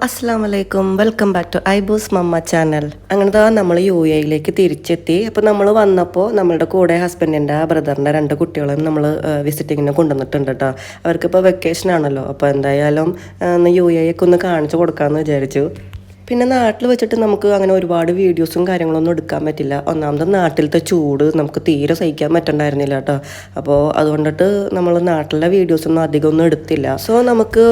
അസ്സലാമലൈക്കും, welcome back to ഐബൂസ് മമ്മ ചാനൽ. അങ്ങനത്തെ നമ്മൾ UAE തിരിച്ചെത്തി. അപ്പോൾ നമ്മൾ വന്നപ്പോൾ നമ്മളുടെ കൂടെ ഹസ്ബൻഡിൻ്റെ ബ്രദറിൻ്റെ 2 കുട്ടികളെയും നമ്മൾ വിസിറ്റിങ്ങിന് കൊണ്ടുവന്നിട്ടുണ്ട് കേട്ടോ. അവർക്കിപ്പോൾ വെക്കേഷൻ ആണല്ലോ, അപ്പോൾ എന്തായാലും UAE ഒന്ന് കാണിച്ചു കൊടുക്കാമെന്ന് വിചാരിച്ചു. പിന്നെ നാട്ടിൽ വെച്ചിട്ട് നമുക്ക് അങ്ങനെ ഒരുപാട് വീഡിയോസും കാര്യങ്ങളൊന്നും എടുക്കാൻ പറ്റില്ല. ഒന്നാമത് നാട്ടിലത്തെ ചൂട് നമുക്ക് തീരെ സഹിക്കാൻ പറ്റണ്ടായിരുന്നില്ല കേട്ടോ. അപ്പോൾ അതുകൊണ്ടിട്ട് നമ്മൾ നാട്ടിലെ വീഡിയോസൊന്നും അധികം ഒന്നും എടുത്തില്ല. സോ നമുക്ക്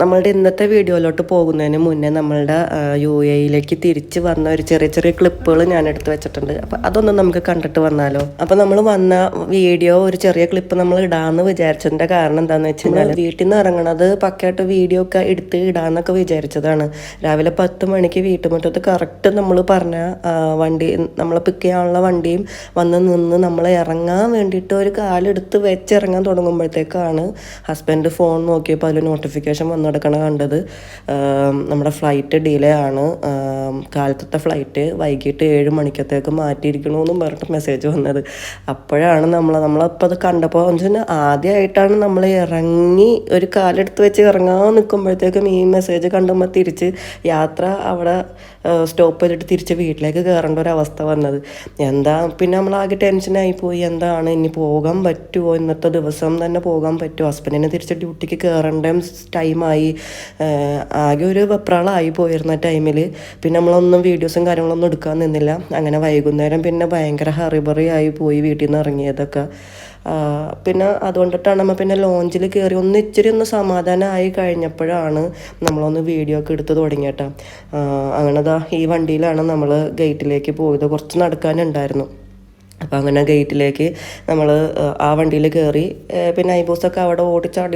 നമ്മളുടെ ഇന്നത്തെ വീഡിയോയിലോട്ട് പോകുന്നതിന് മുന്നേ നമ്മളുടെ UAE തിരിച്ച് വന്ന ഒരു ചെറിയ ചെറിയ ക്ലിപ്പുകൾ ഞാൻ എടുത്ത് വെച്ചിട്ടുണ്ട്. അപ്പോൾ അതൊന്നും നമുക്ക് കണ്ടിട്ട് വന്നാലോ. അപ്പോൾ നമ്മൾ വന്ന വീഡിയോ ഒരു ചെറിയ ക്ലിപ്പ് നമ്മൾ ഇടാമെന്ന് വിചാരിച്ചതിൻ്റെ കാരണം എന്താണെന്ന് വെച്ച് കഴിഞ്ഞാൽ വീട്ടിൽ നിന്ന് ഇറങ്ങണത് പക്കയായിട്ട് വീഡിയോ ഒക്കെ എടുത്ത് ഇടാമെന്നൊക്കെ വിചാരിച്ചതാണ്. രാവിലെ 10 മണിക്ക് വീട്ടുമുറ്റത്ത് കറക്റ്റ് നമ്മൾ പറഞ്ഞ വണ്ടി നമ്മളെ പിക്ക് ചെയ്യാനുള്ള വണ്ടിയും വന്ന് നിന്ന് നമ്മൾ ഇറങ്ങാൻ വേണ്ടിയിട്ട് ഒരു കാലെടുത്ത് വെച്ചിറങ്ങാൻ തുടങ്ങുമ്പോഴത്തേക്കാണ് ഹസ്ബൻഡ് ഫോൺ നോക്കിയപ്പോൾ അതിൽ നോട്ടിഫിക്കേഷൻ വന്നു കിടക്കണ കണ്ടത്. നമ്മുടെ ഫ്ലൈറ്റ് ഡിലേ ആണ്, കാലത്തത്തെ ഫ്ലൈറ്റ് വൈകിട്ട് 7 മണിക്കത്തേക്ക് മാറ്റിയിരിക്കണമെന്നും പറഞ്ഞിട്ട് മെസ്സേജ് വന്നത്. അപ്പോഴാണ് നമ്മളപ്പോൾ അത് കണ്ടപ്പോൾ ആദ്യമായിട്ടാണ് നമ്മൾ ഇറങ്ങി ഒരു കാലെടുത്ത് വെച്ച് ഇറങ്ങാൻ നിൽക്കുമ്പോഴത്തേക്കും ഈ മെസ്സേജ് കണ്ടുമ്പോൾ തിരിച്ച് യാത്ര അവിടെ സ്റ്റോപ്പ് ചെയ്തിട്ട് തിരിച്ച് വീട്ടിലേക്ക് കയറേണ്ട ഒരു അവസ്ഥ വന്നത്. പിന്നെ നമ്മളാകെ ടെൻഷനായിപ്പോയി. എന്താണ് ഇനി പോകാൻ പറ്റുമോ, ഇന്നത്തെ ദിവസം തന്നെ പോകാൻ പറ്റുമോ, ഹസ്ബൻഡിനെ തിരിച്ച് ഡ്യൂട്ടിക്ക് കയറേണ്ട ടൈമായി. ആകെ ഒരു വെപ്രാളായി പോയിരുന്ന ടൈമിൽ പിന്നെ നമ്മളൊന്നും വീഡിയോസും കാര്യങ്ങളൊന്നും എടുക്കാൻ നിന്നില്ല. അങ്ങനെ വൈകുന്നേരം പിന്നെ ഭയങ്കര ഹറിബറി ആയി പോയി വീട്ടിൽ നിന്ന് ഇറങ്ങിയതൊക്കെ. പിന്നെ അതുകൊണ്ടിട്ടാണ് നമ്മൾ പിന്നെ ലോഞ്ചിൽ കയറി ഇച്ചിരി സമാധാനമായി കഴിഞ്ഞപ്പോഴാണ് നമ്മളൊന്ന് വീഡിയോ ഒക്കെ എടുത്ത് തുടങ്ങിയിട്ടാ. അങ്ങനെതാ ഈ വണ്ടിയിലാണ് നമ്മൾ ഗേറ്റിലേക്ക് പോയത്. കുറച്ച് നടക്കാനുണ്ടായിരുന്നു. അപ്പോൾ അങ്ങനെ ഗേറ്റിലേക്ക് നമ്മൾ ആ വണ്ടിയിൽ കയറി. പിന്നെ ഐബൂസൊക്കെ അവിടെ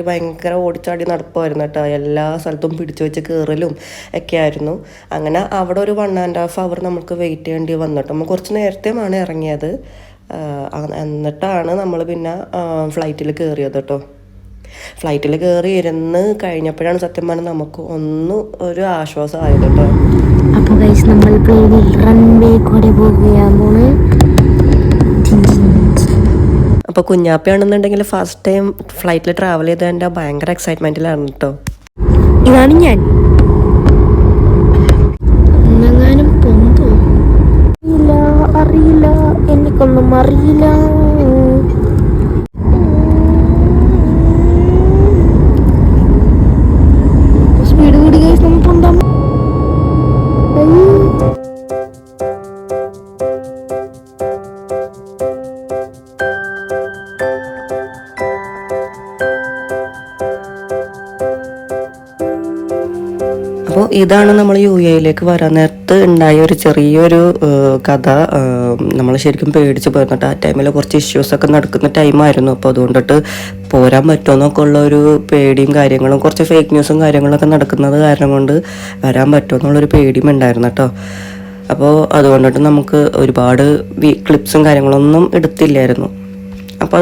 ഭയങ്കര ഓടിച്ചാടി നടക്കുമായിരുന്നു കേട്ടോ. എല്ലാ സ്ഥലത്തും പിടിച്ചു വെച്ച് കയറലും ഒക്കെ ആയിരുന്നു. അങ്ങനെ അവിടെ ഒരു 1.5 hour നമുക്ക് വെയിറ്റ് ചെയ്യേണ്ടി വന്നിട്ട് നമ്മൾ കുറച്ച് നേരത്തെയാണ് ഇറങ്ങിയത്. എന്നിട്ടാണ് നമ്മൾ പിന്നെ ഫ്ലൈറ്റിൽ കയറിയത് കേട്ടോ. ഫ്ലൈറ്റിൽ കയറി ഇരുന്ന് കഴിഞ്ഞപ്പോഴാണ് സത്യം പറഞ്ഞാൽ നമുക്ക് ഒരു ആശ്വാസമായത് കേട്ടോ. അപ്പോൾ ഗൈസ് നമ്മൾ പ്ലെയിനിൽ റൺവേ കൂടെ പോവുകയാണ്. അപ്പോൾ കുഞ്ഞാപ്പയാണെന്നുണ്ടെങ്കിൽ ഫസ്റ്റ് ടൈം ഫ്ലൈറ്റിൽ ട്രാവൽ ചെയ്തതിൻ്റെ ഭയങ്കര എക്സൈറ്റ്മെൻറ്റിലാണ് കേട്ടോ. ഇതാണ് ഞാൻ. അറിയില്ല, എനിക്കൊന്നും അറിയില്ല. സ്പീഡ് കൂടി ഗൈസ്, നമ്മൾ പൊന്താം. അപ്പോൾ ഇതാണ് നമ്മൾ UAE വരാൻ നേരത്ത് ഉണ്ടായ ഒരു ചെറിയൊരു കഥ. നമ്മൾ ശരിക്കും പേടിച്ച് പോയിരുന്നു. ആ ടൈമിൽ കുറച്ച് ഇഷ്യൂസൊക്കെ നടക്കുന്ന ടൈമായിരുന്നു. അപ്പോൾ അതുകൊണ്ടിട്ട് പോരാൻ പറ്റുമെന്നൊക്കെ ഉള്ള ഒരു പേടിയും കാര്യങ്ങളും കുറച്ച് ഫേക്ക് ന്യൂസും കാര്യങ്ങളൊക്കെ നടക്കുന്നത് കാരണം കൊണ്ട് വരാൻ പറ്റുമെന്നുള്ളൊരു പേടിയും ഉണ്ടായിരുന്നു കേട്ടോ. അപ്പോൾ അതുകൊണ്ടിട്ട് നമുക്ക് ഒരുപാട് ക്ലിപ്സും കാര്യങ്ങളൊന്നും എടുത്തില്ലായിരുന്നു. അപ്പോൾ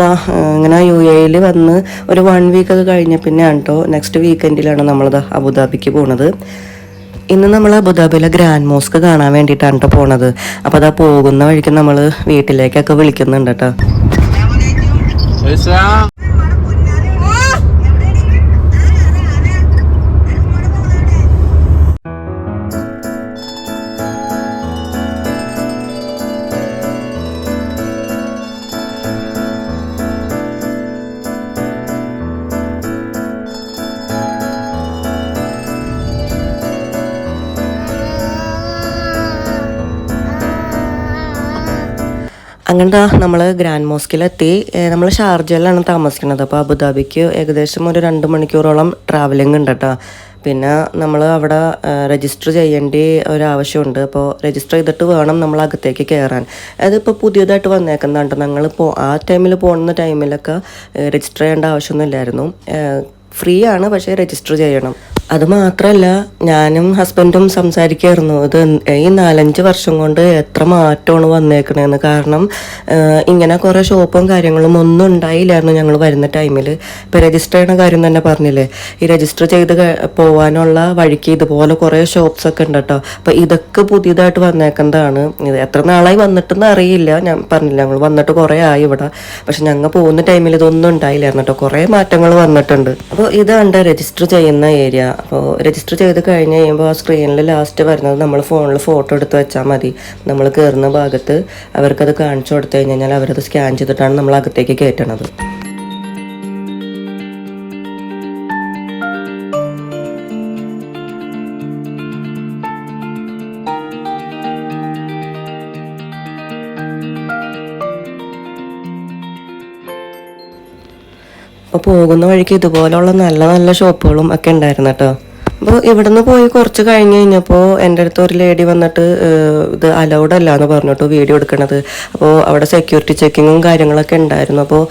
ഇങ്ങനെ UAE വന്ന് ഒരു 1 week ഒക്കെ കഴിഞ്ഞ പിന്നെയാണ് കേട്ടോ നെക്സ്റ്റ് വീക്കെൻഡിലാണ് നമ്മളത് അബുദാബിക്ക് പോണത്. ഇന്ന് നമ്മൾ അബുദാബിയിലെ ഗ്രാൻഡ് മോസ്ക് കാണാൻ വേണ്ടിയിട്ടാണ് കേട്ടോ പോണത്. അപ്പോൾ അതാ പോകുന്ന വഴിക്ക് നമ്മൾ വീട്ടിലേക്കൊക്കെ വിളിക്കുന്നുണ്ട് കേട്ടോ. അങ്ങനത്തെ നമ്മൾ ഗ്രാൻഡ് മോസ്കിലെത്തി. നമ്മൾ ഷാർജയിലാണ് താമസിക്കുന്നത്. അപ്പോൾ അബുദാബിക്ക് ഏകദേശം ഒരു 2 മണിക്കൂറോളം ട്രാവലിംഗ് ഉണ്ട് കേട്ടോ. പിന്നെ നമ്മൾ അവിടെ രജിസ്റ്റർ ചെയ്യേണ്ട ഒരാവശ്യമുണ്ട്. അപ്പോൾ രജിസ്റ്റർ ചെയ്തിട്ട് വേണം നമ്മൾ അകത്തേക്ക് കയറാൻ. അതിപ്പോൾ പുതിയതായിട്ട് വന്നേക്കുന്നതാണ്. ഞങ്ങളിപ്പോൾ ആ ടൈമിൽ പോകുന്ന ടൈമിലൊക്കെ രജിസ്റ്റർ ചെയ്യേണ്ട ആവശ്യമൊന്നുമില്ലായിരുന്നു. ഫ്രീ ആണ്, പക്ഷേ രജിസ്റ്റർ ചെയ്യണം. അത് മാത്രമല്ല ഞാനും ഹസ്ബൻഡും സംസാരിക്കായിരുന്നു ഇത് ഈ 4-5 വർഷം കൊണ്ട് എത്ര മാറ്റമാണ് വന്നേക്കണേന്ന്. കാരണം ഇങ്ങനെ കുറേ ഷോപ്പും കാര്യങ്ങളും ഒന്നും ഉണ്ടായില്ലായിരുന്നു ഞങ്ങൾ വരുന്ന ടൈമിൽ. ഇപ്പോൾ രജിസ്റ്റർ ചെയ്യുന്ന കാര്യം തന്നെ പറഞ്ഞില്ലേ, ഈ രജിസ്റ്റർ ചെയ്ത് പോകാനുള്ള വഴിക്ക് ഇതുപോലെ കുറേ ഷോപ്സൊക്കെ ഉണ്ട് കേട്ടോ. അപ്പോൾ ഇതൊക്കെ പുതിയതായിട്ട് വന്നേക്കുന്നതാണ്. ഇത് എത്ര നാളായി വന്നിട്ടെന്ന് അറിയില്ല. ഞാൻ പറഞ്ഞില്ല ഞങ്ങൾ വന്നിട്ട് കുറേ ആയി ഇവിടെ. പക്ഷെ ഞങ്ങൾ പോകുന്ന ടൈമിൽ ഇതൊന്നും ഉണ്ടായില്ലായിരുന്നു കേട്ടോ. കുറേ മാറ്റങ്ങൾ വന്നിട്ടുണ്ട്. അപ്പോൾ ഇതാണ് രജിസ്റ്റർ ചെയ്യുന്ന ഏരിയ. അപ്പോൾ രജിസ്റ്റർ ചെയ്ത് കഴിഞ്ഞ് കഴിയുമ്പോൾ ആ സ്ക്രീനിൽ ലാസ്റ്റ് വരുന്നത് നമ്മൾ ഫോണിൽ ഫോട്ടോ എടുത്ത് വെച്ചാൽ മതി. നമ്മൾ കയറുന്ന ഭാഗത്ത് അവർക്കത് കാണിച്ചു കൊടുത്തു കഴിഞ്ഞാൽ അവരത് സ്കാൻ ചെയ്തിട്ടാണ് നമ്മൾ അകത്തേക്ക് കയറ്റണത്. അപ്പോൾ പോകുന്ന വഴിക്ക് ഇതുപോലുള്ള നല്ല നല്ല ഷോപ്പുകളും ഒക്കെ ഉണ്ടായിരുന്നു കേട്ടോ. അപ്പോൾ ഇവിടെ നിന്ന് പോയി കുറച്ച് കഴിഞ്ഞ് കഴിഞ്ഞപ്പോൾ എൻ്റെ അടുത്ത് ഒരു ലേഡി വന്നിട്ട് ഇത് അലൗഡ് അല്ല എന്ന് പറഞ്ഞിട്ട് വീഡിയോ എടുക്കണത്. അപ്പോൾ അവിടെ സെക്യൂരിറ്റി ചെക്കിങ്ങും കാര്യങ്ങളൊക്കെ ഉണ്ടായിരുന്നു. അപ്പോൾ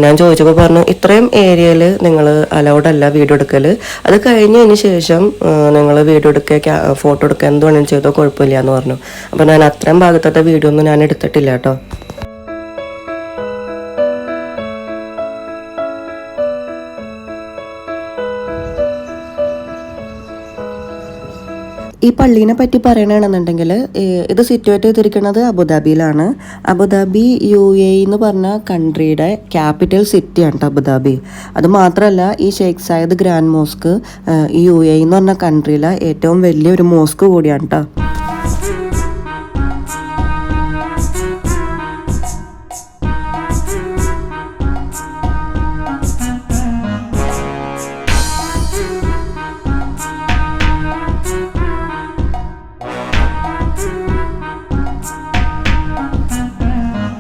ഞാൻ ചോദിച്ചപ്പോൾ പറഞ്ഞു ഇത്രയും ഏരിയയിൽ നിങ്ങൾ അലൗഡ് അല്ല വീഡിയോ എടുക്കൽ, അത് കഴിഞ്ഞതിന് ശേഷം നിങ്ങൾ വീഡിയോ എടുക്കുക ഫോട്ടോ എടുക്കുക എന്ത് വേണമെങ്കിലും ചെയ്തോ കുഴപ്പമില്ല എന്ന് പറഞ്ഞു. അപ്പോൾ ഞാൻ അത്രയും ഭാഗത്തത്തെ വീഡിയോ ഒന്നും ഞാൻ എടുത്തിട്ടില്ല കേട്ടോ. ഈ പള്ളീനെ പറ്റി പറയണമെന്നുണ്ടെങ്കിൽ ഇത് സിറ്റുവേറ്റ് ചെയ്തിരിക്കുന്നത് അബുദാബിയിലാണ്. അബുദാബി UAE എന്ന് പറഞ്ഞ കൺട്രിയുടെ ക്യാപിറ്റൽ സിറ്റിയാണ് കേട്ടോ അബുദാബി. അത് മാത്രമല്ല ഈ ഷെയ്ഖ് സായിദ് ഗ്രാൻഡ് മോസ്ക് ഈ UAE എന്ന് പറഞ്ഞ കൺട്രിയിലെ ഏറ്റവും വലിയൊരു മോസ്ക് കൂടിയാണ് കേട്ടോ.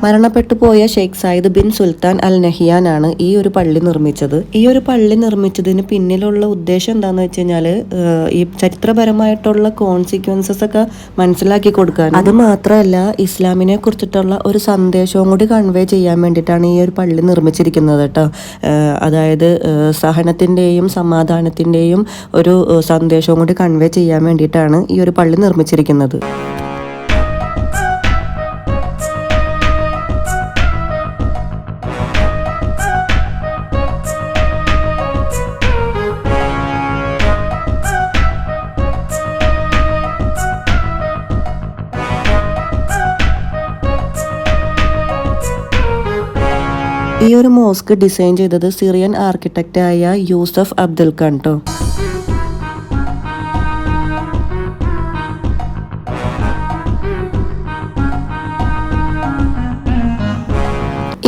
മരണപ്പെട്ടു പോയ Sheikh Zayed bin Sultan Al Nahyan ആണ് ഈ ഒരു പള്ളി നിർമ്മിച്ചത്. ഈ ഒരു പള്ളി നിർമ്മിച്ചതിന് പിന്നിലുള്ള ഉദ്ദേശം എന്താന്ന് വെച്ച് കഴിഞ്ഞാൽ ഈ ചരിത്രപരമായിട്ടുള്ള കോൺസിക്വൻസസ് ഒക്കെ മനസ്സിലാക്കി കൊടുക്കാൻ, അത് മാത്രമല്ല ഇസ്ലാമിനെ കുറിച്ചിട്ടുള്ള ഒരു സന്ദേശവും കൂടി കൺവേ ചെയ്യാൻ വേണ്ടിയിട്ടാണ് ഈ ഒരു പള്ളി നിർമ്മിച്ചിരിക്കുന്നത് കേട്ടോ. അതായത് സഹനത്തിൻ്റെയും സമാധാനത്തിൻ്റെയും ഒരു സന്ദേശവും കൂടി കൺവേ ചെയ്യാൻ വേണ്ടിയിട്ടാണ് ഈ ഒരു പള്ളി നിർമ്മിച്ചിരിക്കുന്നത്. ഈ ഒരു മോസ്ക് ഡിസൈൻ ചെയ്തത് സിറിയൻ ആർക്കിടെക്റ്റായ യൂസഫ് അബ്ദുൽ ഖാൻ ട്ടോ.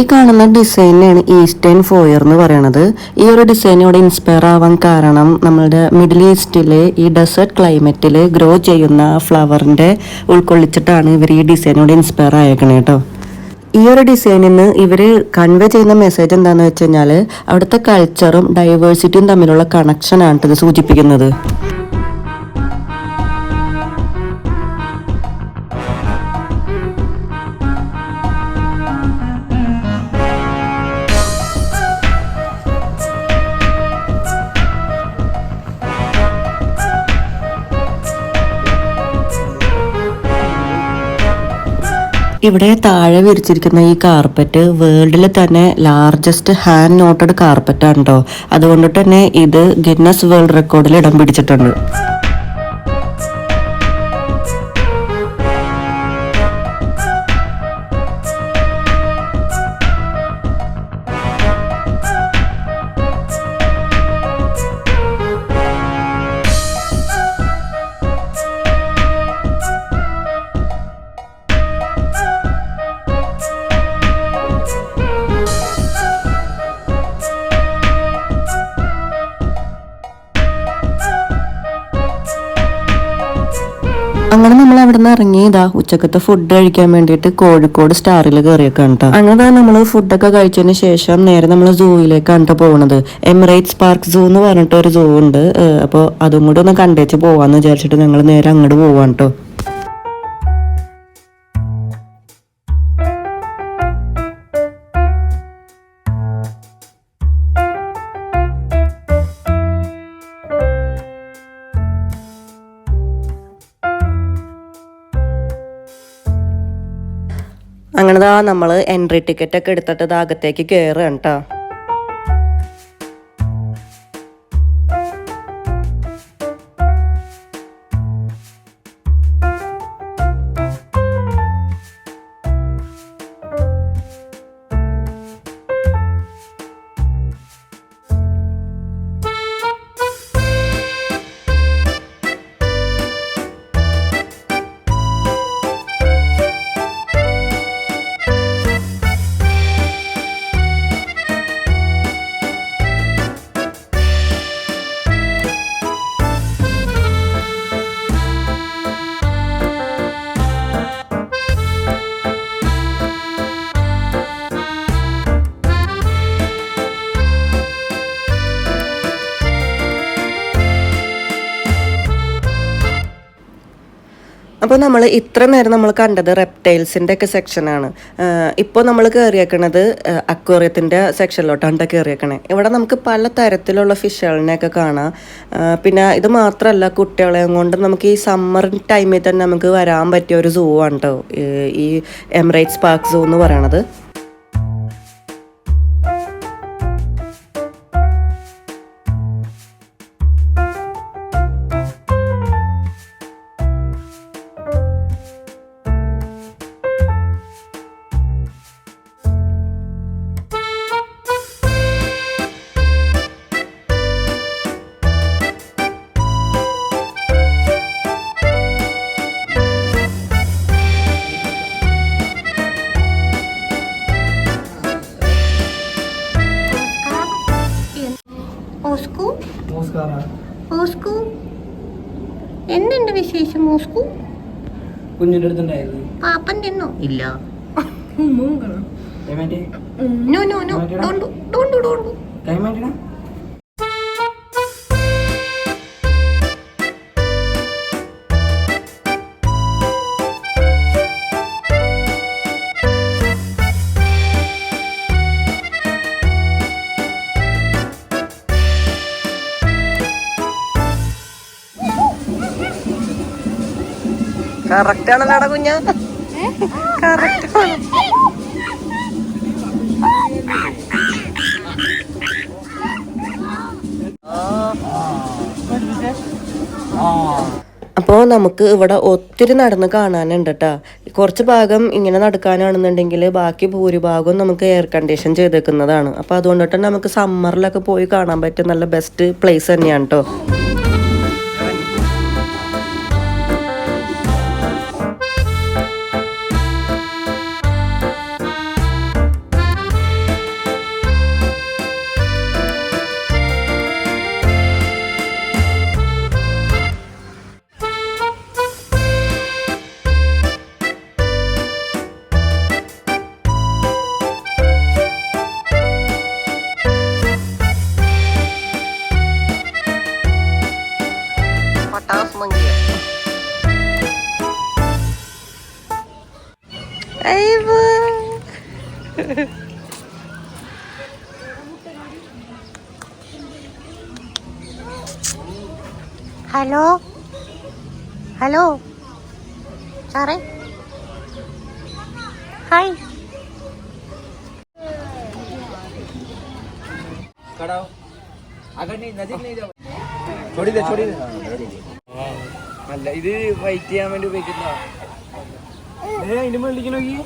ഈ കാണുന്ന ഡിസൈനാണ് ഈസ്റ്റേൺ ഫോയർ എന്ന് പറയുന്നത്. ഈ ഒരു ഡിസൈനോട് ഇൻസ്പയർ ആവാൻ കാരണം നമ്മളുടെ മിഡിൽ ഈസ്റ്റിലെ ഈ ഡെസേർട്ട് ക്ലൈമറ്റിൽ ഗ്രോ ചെയ്യുന്ന ഫ്ലവറിൻ്റെ ഉൾക്കൊള്ളിച്ചിട്ടാണ് ഇവർ ഈ ഡിസൈനോട് ഇൻസ്പയർ ആയേക്കണേ കേട്ടോ. ഈ ഒരു ഡിസൈനിന് ഇവർ കൺവേ ചെയ്യുന്ന മെസ്സേജ് എന്താണെന്ന് വെച്ച് കഴിഞ്ഞാൽ അവിടുത്തെ കൾച്ചറും ഡൈവേഴ്സിറ്റിയും തമ്മിലുള്ള കണക്ഷനാണ് ഇത് സൂചിപ്പിക്കുന്നത്. ഇവിടെ താഴെ വിരിച്ചിരിക്കുന്ന ഈ കാർപ്പറ്റ് വേൾഡിൽ തന്നെ ലാർജസ്റ്റ് ഹാൻഡ് നോട്ടഡ് കാർപ്പറ്റാണ് കേട്ടോ. അതുകൊണ്ട് തന്നെ ഇത് ഗിന്നസ് വേൾഡ് റെക്കോർഡിൽ ഇടം പിടിച്ചിട്ടുണ്ട്. അങ്ങനെ നമ്മൾ അവിടെ നിന്ന് ഇറങ്ങിയതാ ഉച്ചക്കത്തെ ഫുഡ് കഴിക്കാൻ വേണ്ടിയിട്ട് കോഴിക്കോട് സ്റ്റാറിൽ കയറിയൊക്കെ കേട്ടോ. അങ്ങനെ നമ്മൾ ഫുഡൊക്കെ കഴിച്ചതിന് ശേഷം നേരെ നമ്മൾ സൂയിലേക്കാണ് പോകുന്നത്. എമിറേറ്റ്സ് പാർക്ക് സൂ എന്ന് പറഞ്ഞിട്ട് ഒരു സൂ ഉണ്ട്. അപ്പോൾ അതും കൂടെ ഒന്ന് കണ്ടേച്ച് പോവാന്ന് വിചാരിച്ചിട്ട് ഞങ്ങൾ നേരെ അങ്ങോട്ട് പോവാൻ കേട്ടോ. അങ്ങനെതാ നമ്മൾ എൻട്രി ടിക്കറ്റ് ഒക്കെ എടുത്തിട്ട് അകത്തേക്ക് കയറുകയാണ് കേട്ടോ. അപ്പോൾ നമ്മൾ ഇത്ര നേരം നമ്മൾ കണ്ടത് റെപ്റ്റൈൽസിൻ്റെ ഒക്കെ സെക്ഷനാണ്. ഇപ്പോൾ നമ്മൾ കയറിയേക്കണത് അക്വേറിയത്തിൻ്റെ സെക്ഷനിലോട്ടാണ് കയറിയേക്കണേ. ഇവിടെ നമുക്ക് പല തരത്തിലുള്ള ഫിഷുകളിനെയൊക്കെ കാണാം. പിന്നെ ഇത് മാത്രമല്ല, കുട്ടികളെയും കൊണ്ട് നമുക്ക് ഈ സമ്മർ ടൈമിൽ തന്നെ നമുക്ക് വരാൻ പറ്റിയ ഒരു സൂ ആണ് കേട്ടോ ഈ എമിറേറ്റ്സ് പാർക്ക് സൂ എന്ന് പറയണത്. മോസ്കു എന്തുണ്ട് വിശേഷം? മോസ്കു കുഞ്ഞിന്റെ അടുത്തുണ്ടായിരുന്നു. പാപ്പൻ തിന്നോ? ഇല്ല. No no no don't correct ആണല്ലോടാ കുഞ്ഞ, കറക്റ്റ് ആണ്. അപ്പോൾ നമുക്ക് ഇവിടെ ഒത്തിരി നടന്ന് കാണാനുണ്ട് കേട്ടോ. കുറച്ച് ഭാഗം ഇങ്ങനെ നടക്കാനാണെന്നുണ്ടെങ്കിൽ ബാക്കി ഭൂരിഭാഗവും നമുക്ക് എയർ കണ്ടീഷൻ ചെയ്തേക്കുന്നതാണ്. അപ്പോൾ അതുകൊണ്ട് തന്നെ നമുക്ക് സമ്മറിലൊക്കെ പോയി കാണാൻ പറ്റിയ നല്ല ബെസ്റ്റ് പ്ലേസ് തന്നെയാണ് കേട്ടോ. ഹലോ ഹലോ സാറേ, ഹായ്. അല്ല, ഇത് ഫൈറ്റ് ചെയ്യാൻ വേണ്ടി ഉപയോഗിക്കുന്ന അതിന്റെ മേളിലേക്ക് നോക്കി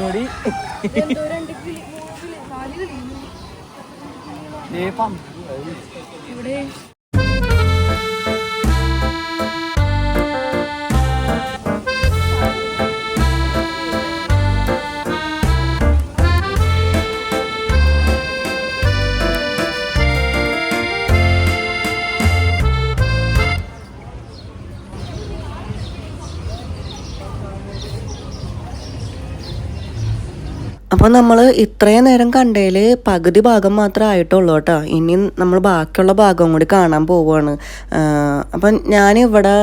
തൊടി ഇവിടെ. അപ്പോൾ നമ്മൾ ഇത്രയും നേരം കണ്ടതിൽ പകുതി ഭാഗം മാത്രമേ ആയിട്ടുള്ളൂ കേട്ടോ. ഇനി നമ്മൾ ബാക്കിയുള്ള ഭാഗം കൂടി കാണാൻ പോവുകയാണ്. അപ്പം ഞാനിവിടെ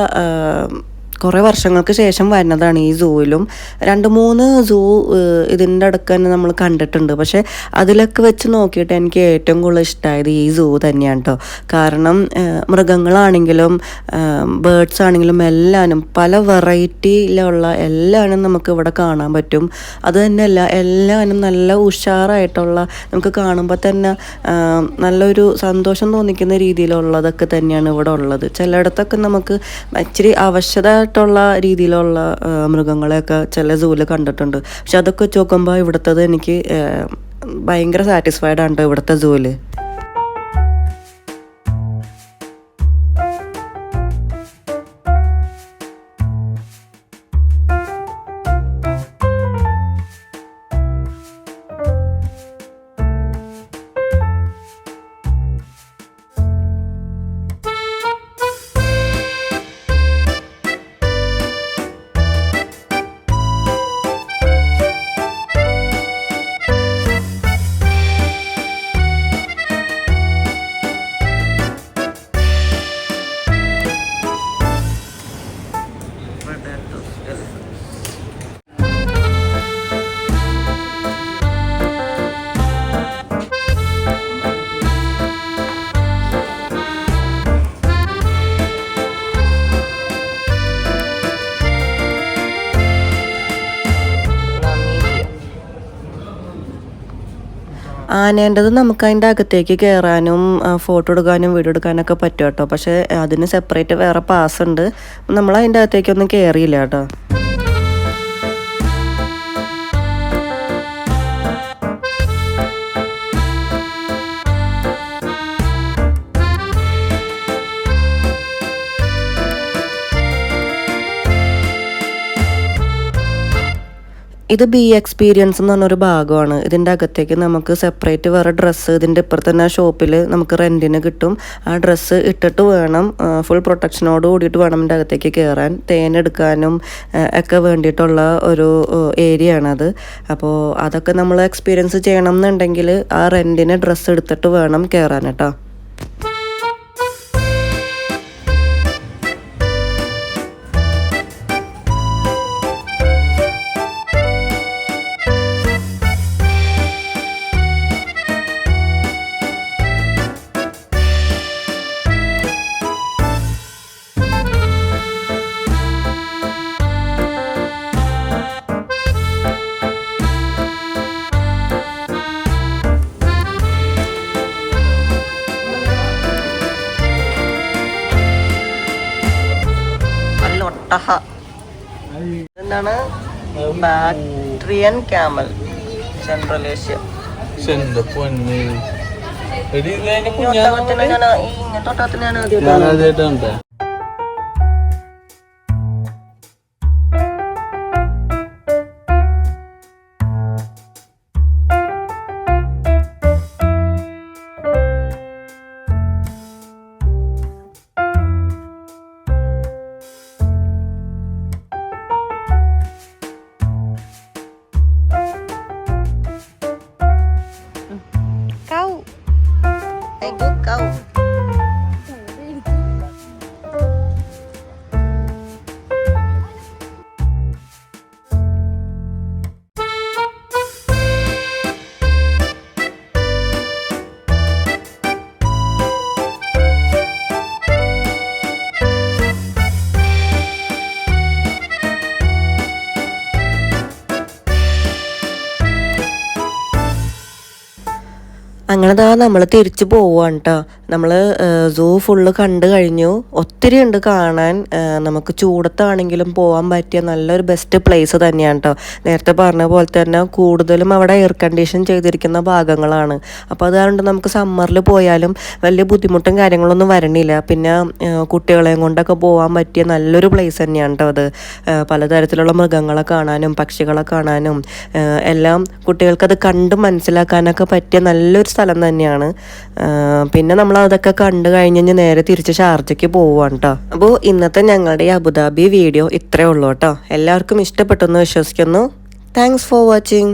കുറേ വർഷങ്ങൾക്ക് ശേഷം വരുന്നതാണ് ഈ സൂവിലും. 2-3 സൂ ഇതിൻ്റെ അടുക്ക് തന്നെ നമ്മൾ കണ്ടിട്ടുണ്ട്. പക്ഷേ അതിലൊക്കെ വെച്ച് നോക്കിയിട്ട് എനിക്ക് ഏറ്റവും കൂടുതൽ ഇഷ്ടമായത് ഈ സൂ തന്നെയാണ് കേട്ടോ. കാരണം മൃഗങ്ങളാണെങ്കിലും ബേർഡ്സ് ആണെങ്കിലും എല്ലാവരും പല വെറൈറ്റിയിലുള്ള എല്ലാവരും നമുക്ക് ഇവിടെ കാണാൻ പറ്റും. അത് തന്നെയല്ല, എല്ലാവരും നല്ല ഉഷാറായിട്ടുള്ള, നമുക്ക് കാണുമ്പോൾ തന്നെ നല്ലൊരു സന്തോഷം തോന്നിക്കുന്ന രീതിയിലുള്ളതൊക്കെ തന്നെയാണ് ഇവിടെ ഉള്ളത്. ചിലയിടത്തൊക്കെ നമുക്ക് ഇച്ചിരി ആവശ്യമായിട്ടുള്ള രീതിയിലുള്ള മൃഗങ്ങളെയൊക്കെ ചില സൂവിൽ കണ്ടിട്ടുണ്ട്. പക്ഷെ അതൊക്കെ വെച്ച് നോക്കുമ്പോൾ ഇവിടുത്തത് എനിക്ക് ഭയങ്കര സാറ്റിസ്ഫൈഡ് ആണ് ഇവിടുത്തെ സൂവിൽ. ആനേൻ്റെത് നമുക്ക് അതിൻ്റെ അകത്തേക്ക് കയറാനും ഫോട്ടോ എടുക്കാനും വീഡിയോ എടുക്കാനൊക്കെ പറ്റും കേട്ടോ. പക്ഷേ അതിന് സെപ്പറേറ്റ് വേറെ പാസ് ഉണ്ട്. നമ്മൾ അതിൻ്റെ അകത്തേക്കൊന്നും കയറിയില്ല കേട്ടോ. ഇത് ബി എക്സ്പീരിയൻസ് എന്ന് പറഞ്ഞൊരു ഭാഗമാണ്. ഇതിൻ്റെ അകത്തേക്ക് നമുക്ക് സെപ്പറേറ്റ് വേറെ ഡ്രസ്സ് ഇതിൻ്റെ ഇപ്പുറത്ത് തന്നെ ഷോപ്പിൽ നമുക്ക് റെൻറ്റിന് കിട്ടും. ആ ഡ്രസ്സ് ഇട്ടിട്ട് വേണം, ഫുൾ പ്രൊട്ടക്ഷനോട് കൂടിയിട്ട് വേണം ഇതിൻ്റെ അകത്തേക്ക് കയറാൻ. തേനെടുക്കാനും ഒക്കെ വേണ്ടിയിട്ടുള്ള ഒരു ഏരിയ ആണത്. അപ്പോൾ അതൊക്കെ നമ്മൾ എക്സ്പീരിയൻസ് ചെയ്യണം എന്നുണ്ടെങ്കിൽ ആ റെൻറ്റിന് ഡ്രസ്സ് എടുത്തിട്ട് വേണം കയറാൻ കേട്ടോ. എന്താണ് ബാക്ട്രിയൻ ക്യാമൽ, സെൻട്രൽ ഏഷ്യ. അങ്ങനെ നമ്മൾ തിരിച്ച് പോവാണ് കേട്ടോ. നമ്മൾ സൂ ഫുള്ള് കണ്ടു കഴിഞ്ഞു. ഒത്തിരി ഉണ്ട് കാണാൻ. നമുക്ക് ചൂടത്താണെങ്കിലും പോകാൻ പറ്റിയ നല്ലൊരു ബെസ്റ്റ് പ്ലേസ് തന്നെയാണ് കേട്ടോ. നേരത്തെ പറഞ്ഞ പോലെ തന്നെ കൂടുതലും അവിടെ എയർ കണ്ടീഷൻ ചെയ്തിരിക്കുന്ന ഭാഗങ്ങളാണ്. അപ്പോൾ അതുകൊണ്ട് നമുക്ക് സമ്മറിൽ പോയാലും വലിയ ബുദ്ധിമുട്ടും കാര്യങ്ങളൊന്നും വരണില്ല. പിന്നെ കുട്ടികളെയും കൊണ്ടൊക്കെ പോകാൻ പറ്റിയ നല്ലൊരു പ്ലേസ് തന്നെയാണ് കേട്ടോ അത്. പലതരത്തിലുള്ള മൃഗങ്ങളെ കാണാനും പക്ഷികളെ കാണാനും എല്ലാം കുട്ടികൾക്കത് കണ്ട് മനസ്സിലാക്കാനൊക്കെ പറ്റിയ നല്ലൊരു സ്ഥലം തന്നെയാണ്. പിന്നെ നമ്മൾ അതൊക്കെ കണ്ടു കഴിഞ്ഞ് നേരെ തിരിച്ച് ഷാർജയ്ക്ക് പോവാണ് കേട്ടോ. അപ്പോൾ ഇന്നത്തെ ഞങ്ങളുടെ ഈ അബുദാബി വീഡിയോ ഇത്രയേ ഉള്ളൂ കേട്ടോ. എല്ലാവർക്കും ഇഷ്ടപ്പെട്ടെന്ന് വിശ്വസിക്കുന്നു. Thanks for watching.